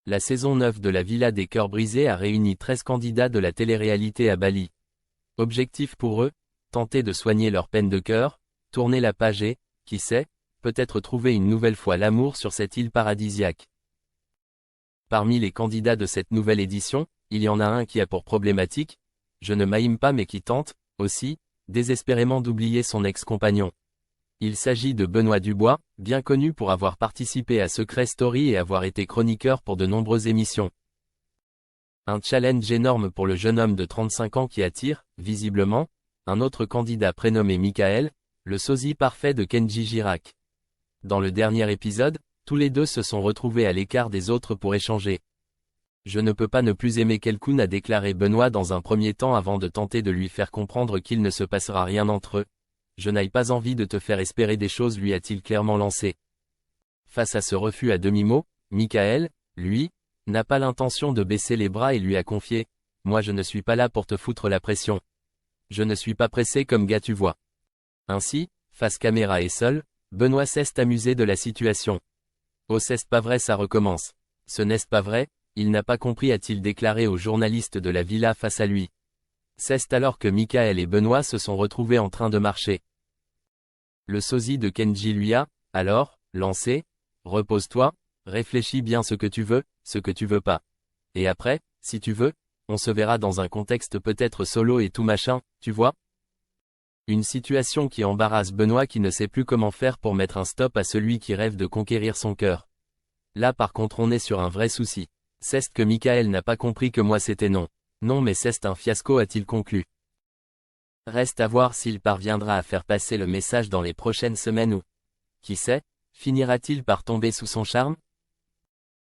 La saison 9 de la Villa des Cœurs Brisés a réuni 13 candidats de la télé-réalité à Bali. Objectif pour eux, tenter de soigner leur peine de cœur, tourner la page et, qui sait, peut-être trouver une nouvelle fois l'amour sur cette île paradisiaque. Parmi les candidats de cette nouvelle édition, il y en a un qui a pour problématique, je ne m'aime pas mais qui tente, aussi, désespérément d'oublier son ex-compagnon. Il s'agit de Benoît Dubois, bien connu pour avoir participé à Secret Story et avoir été chroniqueur pour de nombreuses émissions. Un challenge énorme pour le jeune homme de 35 ans qui attire, visiblement, un autre candidat prénommé Michael, le sosie parfait de Kenji Girac. Dans le dernier épisode, tous les deux se sont retrouvés à l'écart des autres pour échanger. Je ne peux pas ne plus aimer Kelkoun, a déclaré Benoît dans un premier temps avant de tenter de lui faire comprendre qu'il ne se passera rien entre eux. Je n'ai pas envie de te faire espérer des choses, lui a-t-il clairement lancé. Face à ce refus à demi-mot, Michael, lui, n'a pas l'intention de baisser les bras et lui a confié « Moi je ne suis pas là pour te foutre la pression. Je ne suis pas pressé comme gars, tu vois. » Ainsi, face caméra et seul, Benoît s'est amusé de la situation. « Oh, c'est pas vrai, ça recommence. Ce n'est pas vrai, il n'a pas compris, a-t-il déclaré au journaliste de la villa face à lui. C'est alors que Michael et Benoît se sont retrouvés en train de marcher. Le sosie de Kenji lui a, alors, lancé « Repose-toi, réfléchis bien ce que tu veux pas. Et après, si tu veux, on se verra dans un contexte peut-être solo et tout machin, tu vois ?» Une situation qui embarrasse Benoît qui ne sait plus comment faire pour mettre un stop à celui qui rêve de conquérir son cœur. Là par contre on est sur un vrai souci. C'est que Michael n'a pas compris que moi c'était non. Non mais c'est un fiasco, a-t-il conclu. Reste à voir s'il parviendra à faire passer le message dans les prochaines semaines ou, qui sait, finira-t-il par tomber sous son charme ?